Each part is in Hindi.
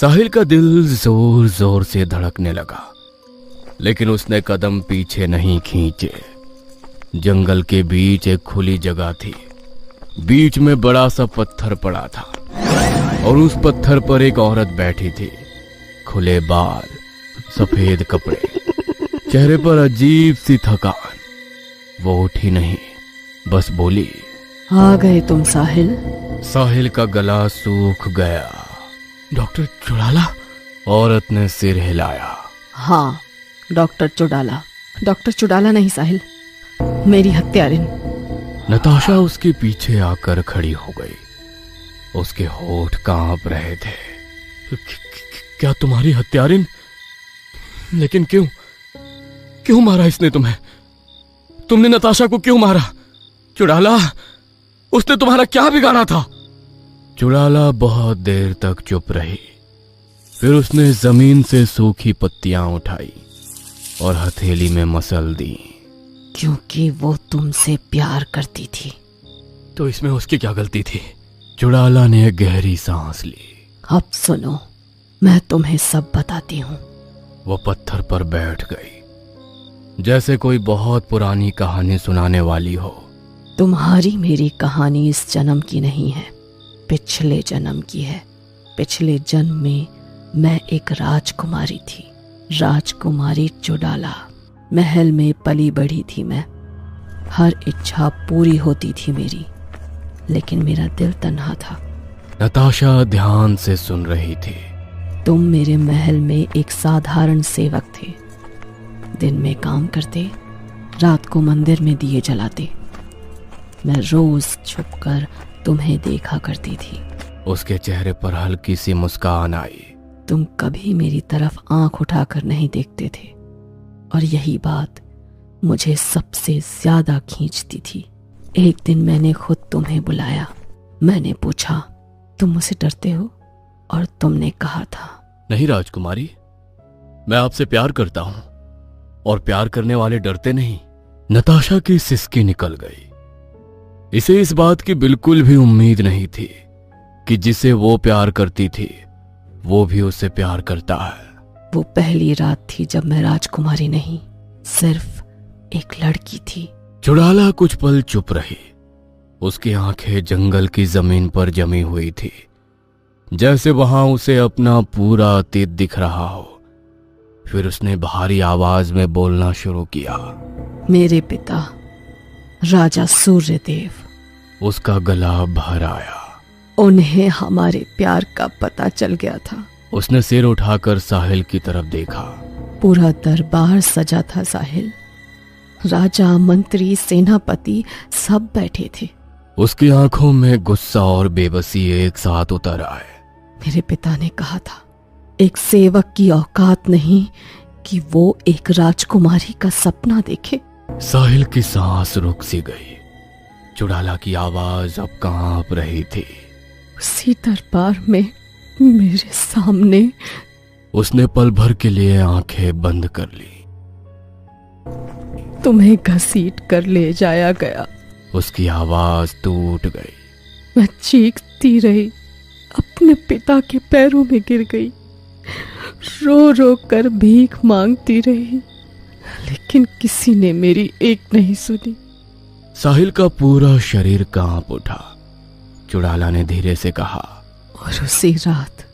साहिल का दिल जोर जोर से धड़कने लगा, लेकिन उसने कदम पीछे नहीं खींचे। जंगल के बीच एक खुली जगह थी। बीच में बड़ा सा पत्थर पड़ा था और उस पत्थर पर एक औरत बैठी थी। खुले बाल, सफेद कपड़े, चेहरे पर अजीब सी थकान। वो उठी नहीं, बस बोली, आ गए तुम साहिल? साहिल का गला सूख गया। डॉक्टर चुड़ाला? औरत ने सिर हिलाया। हाँ, डॉक्टर चुड़ाला। डॉक्टर चुड़ाला नहीं साहिल, मेरी हत्यारिन। नताशा उसके पीछे आकर खड़ी हो गई। उसके होठ कांप रहे थे। क्या तुम्हारी हत्यारिन? लेकिन क्यों? क्यों मारा इसने तुम्हें? तुमने नताशा को क्यों मारा? चुड़ाला, उसने तुम्हारा क्या बिगाड़ा था? चुड़ाला बहुत देर तक चुप रही। फिर उसने जमीन से सूखी पत्तियां उठाई और हथेली में मसल दी। क्योंकि वो तुमसे प्यार करती थी। तो इसमें उसकी क्या गलती थी? चुड़ाला ने गहरी सांस ली। अब सुनो, मैं तुम्हें सब बताती हूँ। वो पत्थर पर बैठ गई, जैसे कोई बहुत पुरानी कहानी सुनाने वाली हो। तुम्हारी मेरी कहानी इस जन्म की नहीं है, पिछले जन्म की है। पिछले जन्म में मैं एक राजकुमारी थी, राजकुमारी चुड़ाला। महल में पली बढ़ी थी मैं। हर इच्छा पूरी होती थी मेरी, लेकिन मेरा दिल तन्हा था। नताशा ध्यान से सुन रही थी। तुम मेरे महल में एक साधारण सेवक थे। दिन में काम करते, रात को मंदिर में दिए जलाते। मैं रोज छुपकर तुम्हें देखा करती थी। उसके चेहरे पर हल्की सी मुस्कान आई। तुम कभी मेरी तरफ आंख उठाकर नहीं देखते थे, और यही बात मुझे सबसे ज्यादा खींचती थी। एक दिन मैंने खुद तुम्हें बुलाया। मैंने पूछा, तुम मुझसे डरते हो? और तुमने कहा था, नहीं राजकुमारी, मैं आपसे प्यार करता हूं और प्यार करने वाले डरते नहीं। नताशा की सिसकी निकल गई। इसे इस बात की बिल्कुल भी उम्मीद नहीं थी कि जिसे वो प्यार करती थी वो भी उससे प्यार करता है। वो पहली रात थी जब मैं राजकुमारी नहीं, सिर्फ एक लड़की थी। चुड़ाला कुछ पल चुप रही। उसकी आंखें जंगल की जमीन पर जमी हुई थी, जैसे वहां उसे अपना पूरा अतीत दिख रहा हो। फिर उसने भारी आवाज में बोलना शुरू किया। मेरे पिता राजा सूर्यदेव। उसका गला भर आया। उन्हें हमारे प्यार का पता चल गया था। उसने सिर उठाकर साहिल की तरफ देखा। पूरा दरबार सजा था साहिल। राजा, मंत्री, सेनापति सब बैठे थे। उसकी आंखों में गुस्सा और बेबसी एक साथ उतर आए। मेरे पिता ने कहा था, एक सेवक की औकात नहीं कि वो एक राजकुमारी का सपना देखे। साहिल की सांस रुक सी गई। चुड़ाला की आवाज अब कांप रही थी। उसी दरबार में मेरे सामने। उसने पल भर के लिए आंखें बंद कर ली। तुम्हें घसीट कर ले जाया गया। उसकी आवाज टूट गई। मैं चीखती रही, अपने पिता के पैरों में गिर गई, रो रो कर भीख मांगती रही, लेकिन किसी ने मेरी एक नहीं सुनी। साहिल का पूरा शरीर कांप उठा। चुड़ाला ने धीरे से कहा, और उसी रात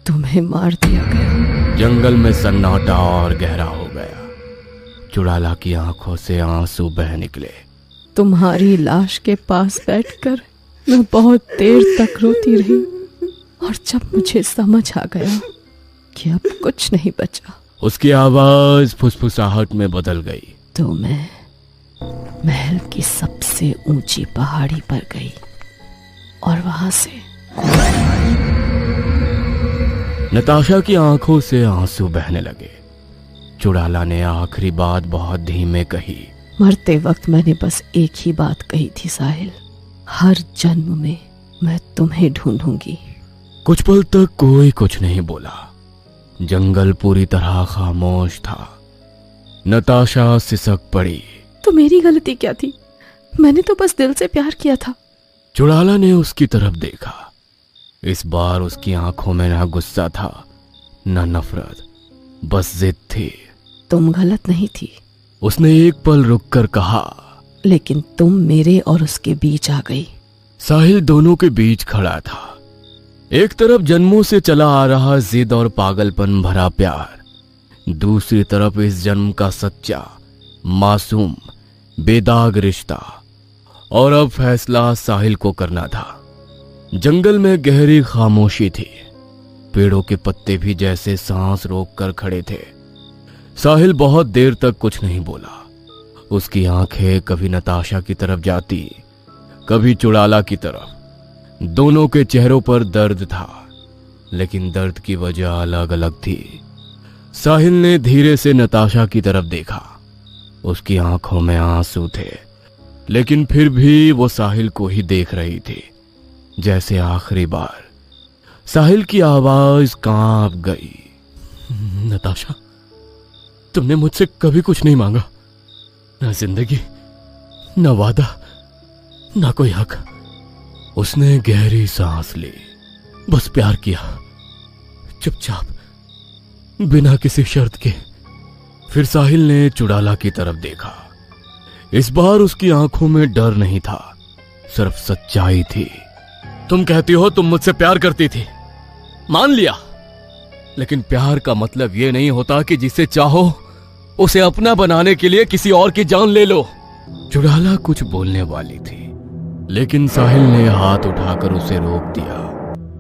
तुम्हें मार दिया गया। जंगल में सन्नाटा और गहरा हो गया। चुड़ाला की आंखों से आंसू बह निकले। तुम्हारी लाश के पास बैठकर मैं बहुत देर तक रोती रही, और जब मुझे समझ आ गया कि अब कुछ नहीं बचा, उसकी आवाज फुसफुसाहट में बदल गई। तो मैं महल की सबसे ऊंची पहाड़ी पर गई और वहां से। नताशा की आंखों से आंसू बहने लगे। चुड़ाला ने आखिरी बात बहुत धीमे कही। मरते वक्त मैंने बस एक ही बात कही थी साहिल, हर जन्म में मैं तुम्हें ढूंढूंगी। कुछ पल तक कोई कुछ नहीं बोला। जंगल पूरी तरह खामोश था। नताशा सिसक पड़ी। तो मेरी गलती क्या थी? मैंने तो बस दिल से प्यार किया था। चुड़ाला ने उसकी तरफ देखा। इस बार उसकी आंखों में ना गुस्सा था न नफरत, बस जिद थी। तुम गलत नहीं थी, उसने एक पल रुककर कहा। लेकिन तुम मेरे और उसके बीच आ गई। साहिल दोनों के बीच खड़ा था। एक तरफ जन्मों से चला आ रहा जिद और पागलपन भरा प्यार, दूसरी तरफ इस जन्म का सच्चा, मासूम, बेदाग रिश्ता। और अब फैसला साहिल को करना था। जंगल में गहरी खामोशी थी। पेड़ों के पत्ते भी जैसे सांस रोककर खड़े थे। साहिल बहुत देर तक कुछ नहीं बोला। उसकी आंखें कभी नताशा की तरफ जाती, कभी चुड़ाला की तरफ। दोनों के चेहरों पर दर्द था, लेकिन दर्द की वजह अलग अलग थी। साहिल ने धीरे से नताशा की तरफ देखा। उसकी आंखों में आंसू थे, लेकिन फिर भी वो साहिल को ही देख रही थी, जैसे आखिरी बार। साहिल की आवाज कांप गई। नताशा, तुमने मुझसे कभी कुछ नहीं मांगा, ना जिंदगी, ना वादा, ना कोई हक। उसने गहरी सांस ली। बस प्यार किया, चुपचाप, बिना किसी शर्त के। फिर साहिल ने चुड़ाला की तरफ देखा। इस बार उसकी आंखों में डर नहीं था, सिर्फ सच्चाई थी। तुम कहती हो तुम मुझसे प्यार करती थी, मान लिया। लेकिन प्यार का मतलब यह नहीं होता कि जिसे चाहो उसे अपना बनाने के लिए किसी और की जान ले लो। चुड़ाला कुछ बोलने वाली थी, लेकिन साहिल ने हाथ उठाकर उसे रोक दिया।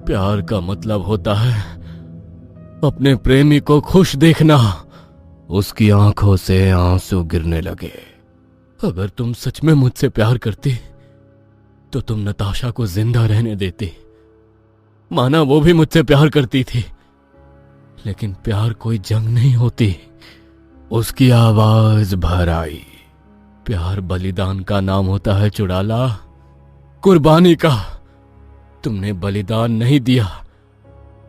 प्यार का मतलब होता है अपने प्रेमी को खुश देखना। उसकी आंखों से आंसू गिरने लगे। अगर तुम सच में मुझसे प्यार करती तो तुम नताशा को जिंदा रहने देती। माना वो भी मुझसे प्यार करती थी, लेकिन प्यार कोई जंग नहीं होती। उसकी आवाज भर आई। प्यार बलिदान का नाम होता है चुड़ाला, कुर्बानी का। तुमने बलिदान नहीं दिया,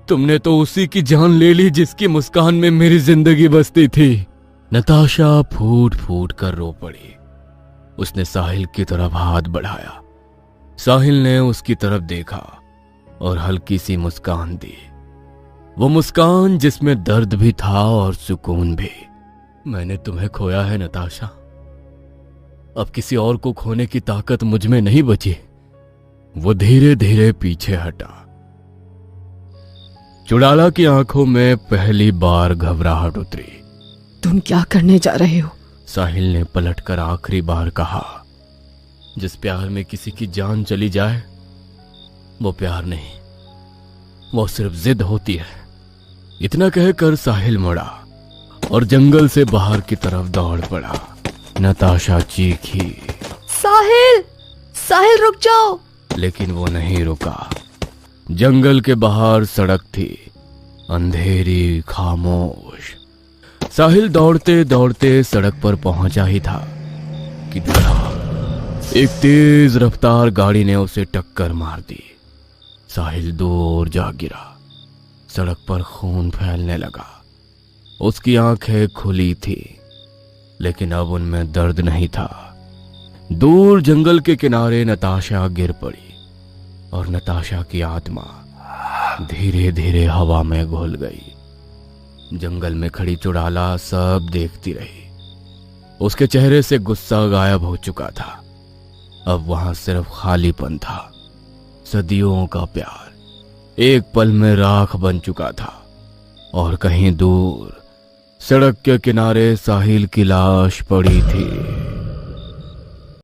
तुमने तो उसी की जान ले ली जिसकी मुस्कान में मेरी जिंदगी बसती थी। नताशा फूट फूट कर रो पड़ी। उसने साहिल की तरफ हाथ बढ़ाया। साहिल ने उसकी तरफ देखा और हल्की सी मुस्कान दी। वो मुस्कान जिसमें दर्द भी था और सुकून भी। मैंने तुम्हें खोया है नताशा, अब किसी और को खोने की ताकत मुझ में नहीं बची। वो धीरे धीरे पीछे हटा। चुड़ाला की आंखों में पहली बार घबराहट उतरी। तुम क्या करने जा रहे हो? साहिल ने पलटकर आखिरी बार कहा। जिस प्यार में किसी की जान चली जाए वो प्यार नहीं, वो सिर्फ जिद होती है। इतना कहकर साहिल मुड़ा और जंगल से बाहर की तरफ दौड़ पड़ा। नताशा चीखी, साहिल, साहिल रुक जाओ। लेकिन वो नहीं रुका। जंगल के बाहर सड़क थी, अंधेरी, खामोश। साहिल दौड़ते दौड़ते सड़क पर पहुंचा ही था कि धड़ाम, एक तेज रफ्तार गाड़ी ने उसे टक्कर मार दी। साहिल दूर जा गिरा। सड़क पर खून फैलने लगा। उसकी आंखें खुली थी, लेकिन अब उनमें दर्द नहीं था। दूर जंगल के किनारे नताशा गिर पड़ी और नताशा की आत्मा धीरे धीरे हवा में घुल गई। जंगल में खड़ी चुड़ाला सब देखती रही। उसके चेहरे से गुस्सा गायब हो चुका था। अब वहां सिर्फ खालीपन था। सदियों का प्यार एक पल में राख बन चुका था। और कहीं दूर सड़क के किनारे साहिल की लाश पड़ी थी।